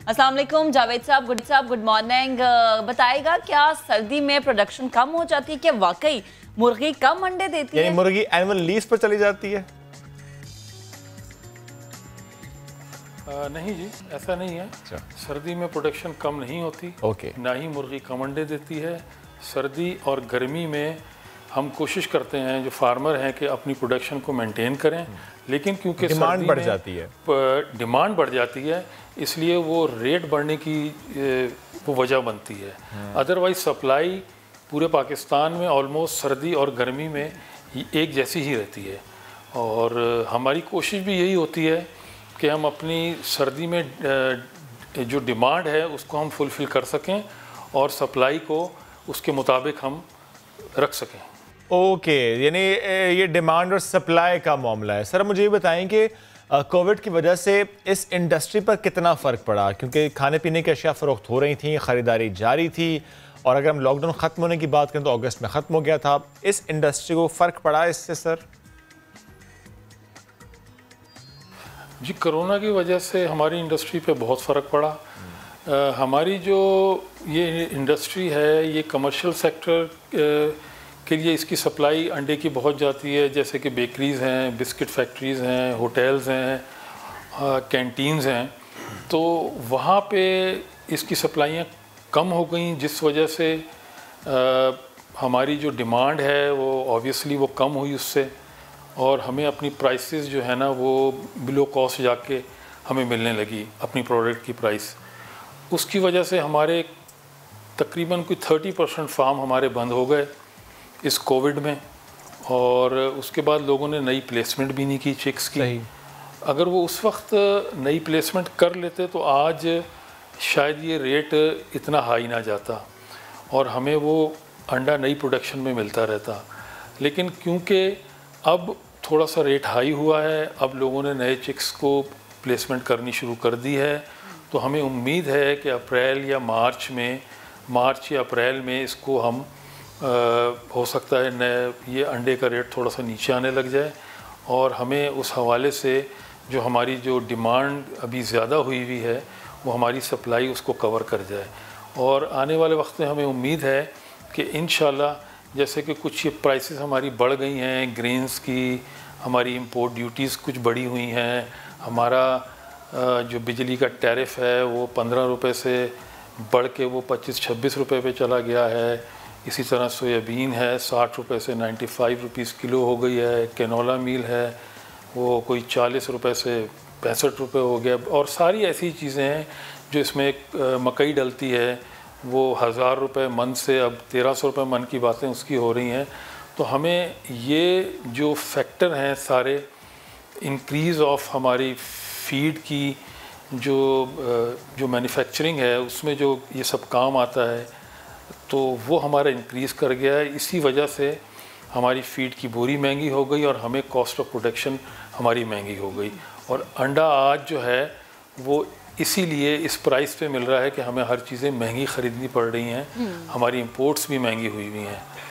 अस्सलाम वालेकुम जावेद साहब, गुड मॉर्निंग। बताएगा क्या सर्दी में प्रोडक्शन कम हो जाती है? क्या वाकई मुर्गी कम अंडे देती है? मुर्गी एनुअल लीज पर चली जाती है? नहीं जी, ऐसा नहीं है। सर्दी में प्रोडक्शन कम नहीं होती, ना ही मुर्गी कम अंडे देती है। सर्दी और गर्मी में हम कोशिश करते हैं, जो फार्मर हैं, कि अपनी प्रोडक्शन को मेंटेन करें, लेकिन क्योंकि डिमांड बढ़ जाती है, डिमांड बढ़ जाती है, इसलिए वो रेट बढ़ने की वो वजह बनती है। अदरवाइज सप्लाई पूरे पाकिस्तान में ऑलमोस्ट सर्दी और गर्मी में एक जैसी ही रहती है। और हमारी कोशिश भी यही होती है कि हम अपनी सर्दी में जो डिमांड है उसको हम फुलफ़िल कर सकें और सप्लाई को उसके मुताबिक हम रख सकें। ओके, यानी ये डिमांड और सप्लाई का मामला है। सर मुझे ये बताएं कि कोविड की वजह से इस इंडस्ट्री पर कितना फ़र्क पड़ा, क्योंकि खाने पीने की अशिया फ़रोख्त हो रही थी, ख़रीदारी जारी थी, और अगर हम लॉकडाउन ख़त्म होने की बात करें तो अगस्त में ख़त्म हो गया था। इस इंडस्ट्री को फ़र्क पड़ा इससे सर? जी, कोरोना की वजह से हमारी इंडस्ट्री पे बहुत फ़र्क पड़ा। हमारी जो ये इंडस्ट्री है, ये कमर्शियल सेक्टर के लिए इसकी सप्लाई अंडे की बहुत जाती है, जैसे कि बेकरीज़ हैं, बिस्किट फैक्ट्रीज़ हैं, होटल्स हैं, कैंटीन्स हैं। तो वहाँ पे इसकी सप्लाइयाँ कम हो गई, जिस वजह से हमारी जो डिमांड है वो ऑब्वियसली वो कम हुई उससे, और हमें अपनी प्राइसेस जो है ना वो बिलो कॉस्ट जाके हमें मिलने लगी अपनी प्रोडक्ट की प्राइस। उसकी वजह से हमारे तकरीबन कोई 30% फार्म हमारे बंद हो गए इस कोविड में, और उसके बाद लोगों ने नई प्लेसमेंट भी नहीं की चिक्स की। अगर वो उस वक्त नई प्लेसमेंट कर लेते तो आज शायद ये रेट इतना हाई ना जाता और हमें वो अंडा नई प्रोडक्शन में मिलता रहता। लेकिन क्योंकि अब थोड़ा सा रेट हाई हुआ है, अब लोगों ने नए चिक्स को प्लेसमेंट करनी शुरू कर दी है, तो हमें उम्मीद है कि अप्रैल या मार्च या अप्रैल में इसको हम हो सकता है ये अंडे का रेट थोड़ा सा नीचे आने लग जाए, और हमें उस हवाले से जो हमारी जो डिमांड अभी ज़्यादा हुई है वो हमारी सप्लाई उसको कवर कर जाए। और आने वाले वक्त में हमें उम्मीद है कि इंशाल्लाह जैसे कि कुछ ये प्राइसेस हमारी बढ़ गई हैं, ग्रेन्स की, हमारी इंपोर्ट ड्यूटीज़ कुछ बढ़ी हुई हैं, हमारा जो बिजली का टैरिफ है वो 15 रुपये से बढ़ के वो 25-26 रुपये पे चला गया है। इसी तरह सोयाबीन है 60 रुपये से 95 रुपीज़ किलो हो गई है। कैनोला मील है वो कोई 40 रुपये से 65 रुपये हो गया। और सारी ऐसी चीज़ें हैं जो इसमें मकई डलती है वो 1000 रुपये मन से अब 1300 रुपये मन की बातें उसकी हो रही हैं। तो हमें ये जो फैक्टर हैं सारे, इंक्रीज़ ऑफ हमारी फीड की जो मैन्युफैक्चरिंग है उसमें जो ये सब काम आता है, तो वो हमारा इंक्रीज़ कर गया है। इसी वजह से हमारी फीड की बोरी महंगी हो गई और हमें कॉस्ट ऑफ प्रोडक्शन हमारी महंगी हो गई। और अंडा आज जो है वो इसीलिए इस प्राइस पे मिल रहा है कि हमें हर चीज़ें महंगी ख़रीदनी पड़ रही हैं, हमारी इंपोर्ट्स भी महंगी हुई हैं।